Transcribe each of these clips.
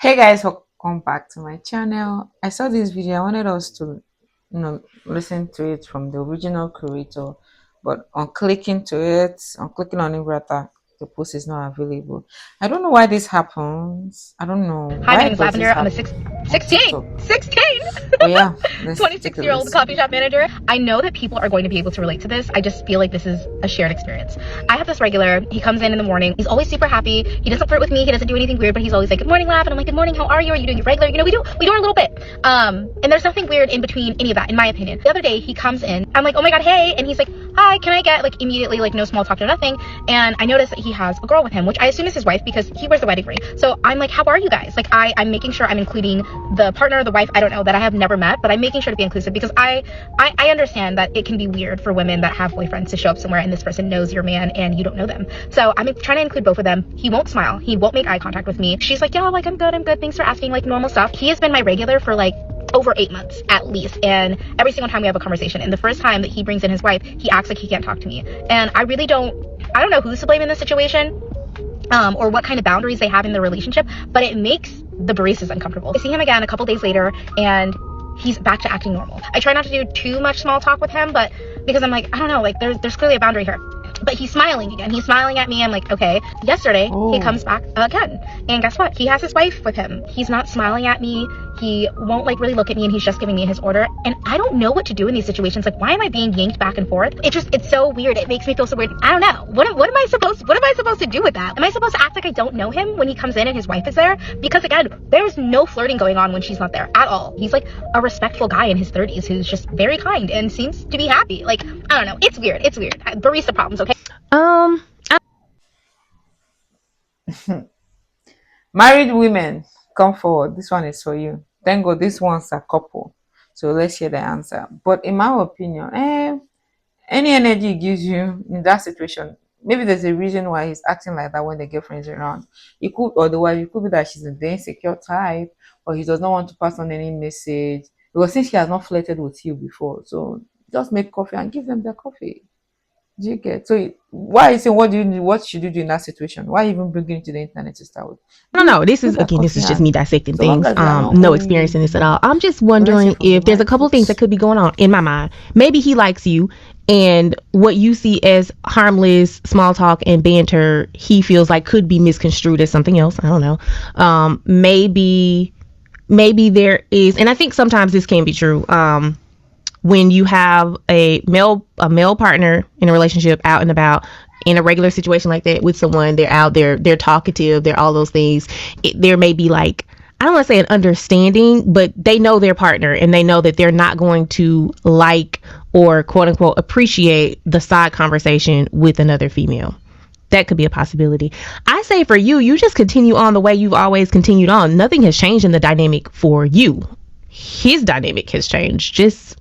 Hey guys, welcome back to my channel. I saw this video. I wanted us to, listen to it from the original creator, but on clicking on it rather, the post is not available. I don't know why this happens. I don't know Hi, my why name is does this Lavender. I'm a happen on 16, TikTok. 16, But yeah, let's take a 26-year-old listen. coffee shop manager. I know that people are going to be able to relate to this. I just feel like this is a shared experience. I have this regular. He comes in the morning. He's always super happy. He doesn't flirt with me. He doesn't do anything weird, but he's always like, "Good morning, Lav." And I'm like, "Good morning. How are you? Are you doing your regular?" We do our little bit. And there's nothing weird in between any of that, in my opinion. The other day, he comes in. I'm like, "Oh my God, hey." And he's like, "Hi, can I get," like, immediately, like, no small talk, no nothing. And I notice that he has a girl with him, which I assume is his wife because he wears the wedding ring. So I'm like, "How are you guys?" Like, I'm making sure I'm including the partner, the wife, I don't know, that I have never met, but I'm making sure to be inclusive because I understand that it can be weird for women that have boyfriends to show up somewhere and this person knows your man and you don't know them. So I'm trying to include both of them. He won't smile. He won't make eye contact with me. She's like, "Yeah, like, I'm good. Thanks for asking," like, normal stuff. He has been my regular for like over 8 months at least, and every single time we have a conversation, and the first time that he brings in his wife, he acts like he can't talk to me. And I don't know who's to blame in this situation, or what kind of boundaries they have in their relationship, but it makes the baristas uncomfortable. I see him again a couple days later, and he's back to acting normal. I try not to do too much small talk with him, but because I'm like, I don't know, like, there's clearly a boundary here. But he's smiling again. He's smiling at me. I'm like, okay. Yesterday, he Oh, comes back again. And guess what? He has his wife with him. He's not smiling at me. He won't, like, really look at me, and he's just giving me his order. And I don't know what to do in these situations. Like, why am I being yanked back and forth? It's so weird. It makes me feel so weird. I don't know. What am I supposed to do with that? Am I supposed to act like I don't know him when he comes in and his wife is there? Because again, there's no flirting going on when she's not there at all. He's like a respectful guy in his 30s who's just very kind and seems to be happy. Like, I don't know. It's weird. Barista problems, okay? Um, married women, come forward. This one is for you. Thank God, this one's a couple. So let's hear the answer. But in my opinion, any energy he gives you in that situation, maybe there's a reason why he's acting like that when the girlfriend's around. It could, or the wife, it could be that she's the insecure type, or he does not want to pass on any message. Because since he has not flirted with you before, so just make coffee and give them their coffee. Do you get? So why is it? What do you need? What should you do in that situation? Why even bring it to the internet to start with? I don't know. Give their This coffee, is just me and dissecting so long things. as they are not No owing experience you in this at money. all. I'm just But let's hear wondering from the if there's a married couple of things that folks. could be going on in my mind. Maybe he likes you, and what you see as harmless small talk and banter, he feels like could be misconstrued as something else. I don't know. Maybe there is, and I think sometimes this can be true. When you have a male partner in a relationship out and about in a regular situation like that with someone, they're out there, they're talkative, they're all those things. There may be, like, I don't want to say an understanding, but they know their partner and they know that they're not going to like or quote unquote appreciate the side conversation with another female. That could be a possibility. I say for you, you just continue on the way you've always continued on. Nothing has changed in the dynamic for you. His dynamic has changed. Just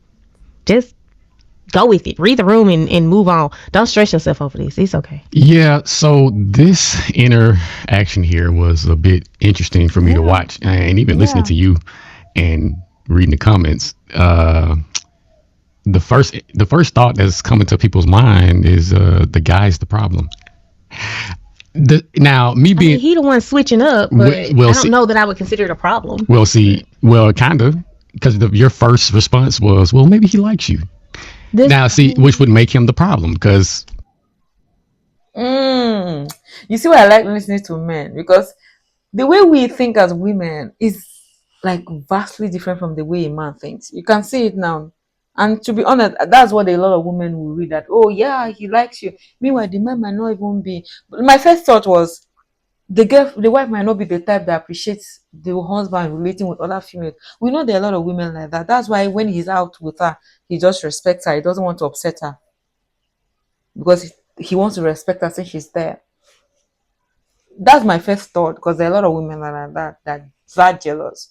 go with it. Read the room and move on. Don't stress yourself over this. It's okay. Yeah, so this interaction here was a bit interesting for me to Yeah, watch, and even listening yeah. to you and reading the comments. The first thought that's coming to people's mind is the guy's the problem. Now me I mean, being he the one switching up, but well I don't see know that I would consider it a problem. kind of, because your first response was, well, maybe he likes you. This, Now see, which would make him the problem, because Mm. You see why I like listening to men, because the way we think as women is like vastly different from the way a man thinks. You can see it now. And to be honest, that's what a lot of women will read, that, oh yeah, he likes you. Meanwhile, the man might not even be. But my first thought was the wife might not be the type that appreciates the husband relating with other females. We know there are a lot of women like that. That's why when he's out with her, he just respects her. He doesn't want to upset her because he wants to respect her since she's there. That's my first thought, because there are a lot of women that are that jealous.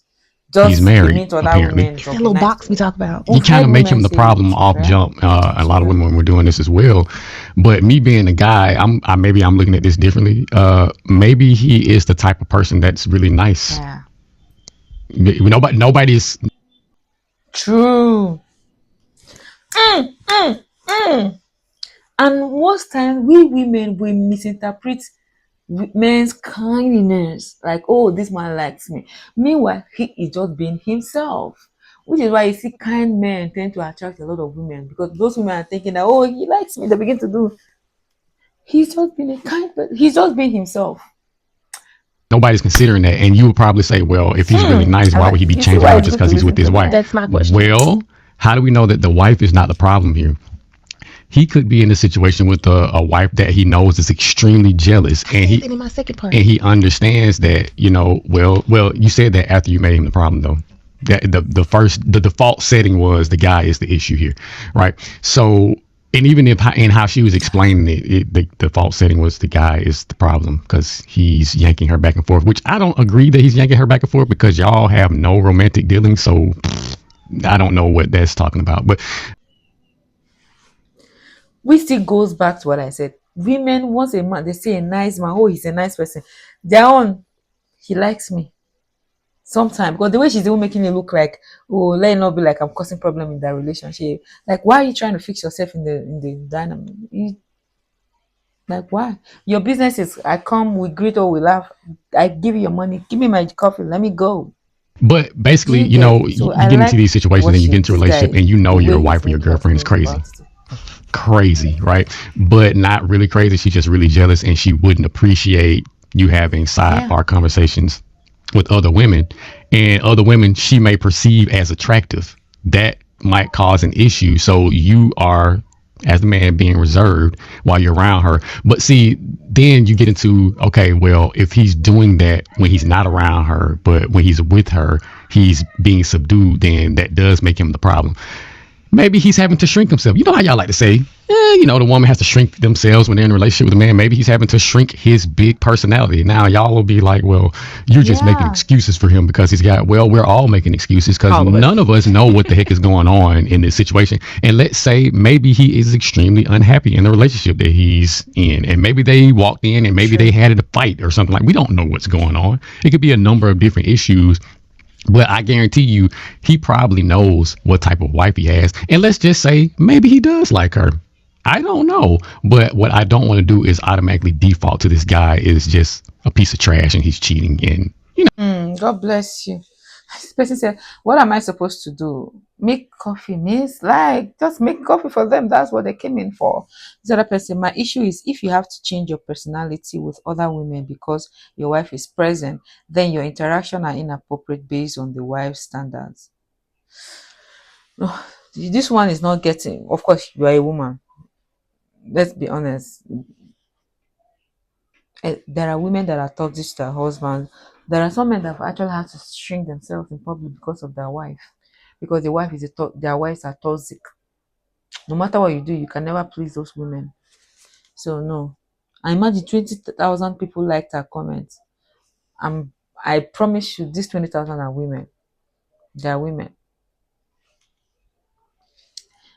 he's Just the married minute other apparently. women it's that drop a little knife box to we me. talk about. You I've kind heard of make him women the say problem it, off right? jump. A lot of So women were doing this as well, but me being a guy, maybe I'm looking at this differently. Maybe he is the type of person that's really nice. yeah, Nobody's. true. Mm, mm, mm. And most times we women we misinterpret men's kindness, like, oh, this man likes me. Meanwhile, he is just being himself. Which is why you see kind men tend to attract a lot of women, because those women are thinking that, oh, he likes me. They begin to do. He's just being a kind person. He's just being himself. Nobody's considering that, and you would probably say, well, if he's really nice, why would he be You see changing why out it's just good because to he's with listen his to wife? That's my question. Well, how do we know that the wife is not the problem here? He could be in a situation with a wife that he knows is extremely jealous, and he in my second part. and he understands that, well, you said that after you made him the problem, though. That the default setting was the guy is the issue here, right? So, and even if in how she was explaining the default setting was the guy is the problem because he's yanking her back and forth, which I don't agree that he's yanking her back and forth, because y'all have no romantic dealings, so I don't know what that's talking about. But Which still goes back to what I said. Women, once a man, they say a nice man, oh, he's a nice person. They're on, he likes me. Sometimes, because the way she's even making it look like, oh, let it not be like I'm causing problem in that relationship. Like, why are you trying to fix yourself in the dynamic? Like, why? Your business is, I come, we greet or we laugh, I give you your money, give me my coffee, let me go. Do basically, you get? So you I get into like these situations and you get watching into a this relationship guy, and the way your he's wife or your thinking girlfriend is crazy. about it. Crazy, right? But not really crazy. She's just really jealous, and she wouldn't appreciate you having sidebar conversations with other women, and other women she may perceive as attractive. That might cause an issue. So you are, as the man, being reserved while you're around her. But see, then you get into, okay, well, if he's doing that when he's not around her, but when he's with her, he's being subdued, then that does make him the problem. Maybe he's having to shrink himself. You know how y'all like to say, the woman has to shrink themselves when they're in a relationship with a man. Maybe he's having to shrink his big personality. Now y'all will be like, well, you're just making excuses for him because he's got, well, we're all making excuses because none of us know what the heck is going on in this situation. And let's say maybe he is extremely unhappy in the relationship that he's in. And maybe they walked in and maybe they had a fight or something. Like, we don't know what's going on. It could be a number of different issues. But I guarantee you, he probably knows what type of wife he has. And let's just say maybe he does like her. I don't know. But what I don't want to do is automatically default to this guy is just a piece of trash and he's cheating. And, God bless you. This person said, what am I supposed to do? Make coffee, miss? Like, just make coffee for them. That's what they came in for. The other person, my issue is if you have to change your personality with other women because your wife is present, then your interaction are inappropriate based on the wife's standards. No, this one is not getting, of course, you are a woman. Let's be honest. There are women that are toxic to their husbands. There are some men that have actually had to shrink themselves in public because of their wife. Because the wife is their wives are toxic. No matter what you do, you can never please those women. So no. I imagine 20,000 people liked her comment. I promise you, these 20,000 are women. They are women.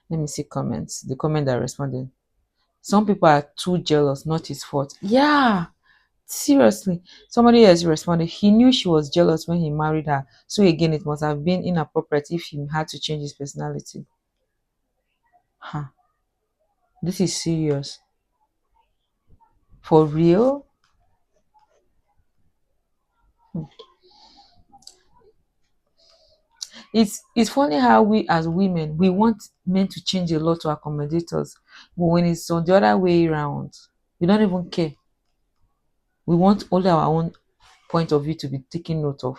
Let me see comments. The comment that responded. Some people are too jealous, not his fault. Yeah. Seriously, somebody else responded, he knew she was jealous when he married her. So again, it must have been inappropriate if he had to change his personality. Huh. This is serious. For real? It's funny how we as women we want men to change a lot to accommodate us. But when it's on the other way around, we don't even care. We want only our own point of view to be taken note of.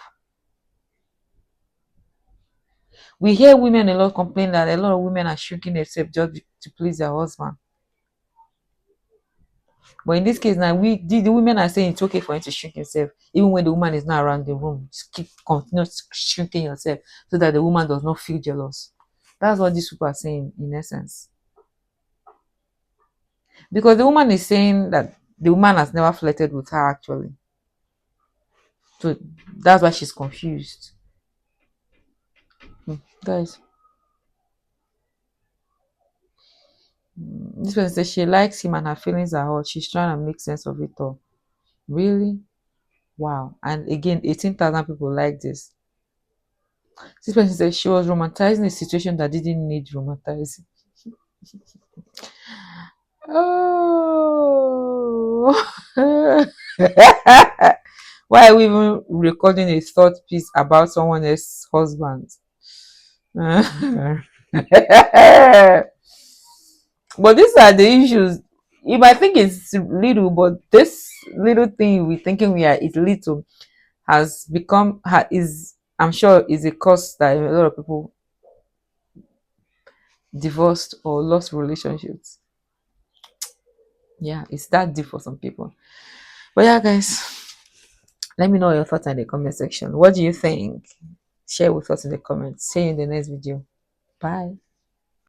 We hear women a lot complain that a lot of women are shrinking themselves just to please their husband. But in this case now, the women are saying it's okay for him to shrink himself, even when the woman is not around the room. Just continue shrinking yourself so that the woman does not feel jealous. That's what these people are saying in essence. Because the woman is saying that the woman has never flirted with her actually. So that's why she's confused. Guys. This person says she likes him and her feelings are hurt. She's trying to make sense of it all. Really? Wow. And again, 18,000 people like this. This person says she was romanticizing a situation that didn't need romanticizing. Oh. Why are we even recording a thought piece about someone else's husband? But these are the issues. You might think it's little, but this little thing we thinking we are is little has become is, I'm sure, is a cause that a lot of people divorced or lost relationships. Yeah, it's that deep for some people. But yeah, guys, let me know your thoughts in the comment section. What do you think? Share with us in the comments. See you in the next video. Bye.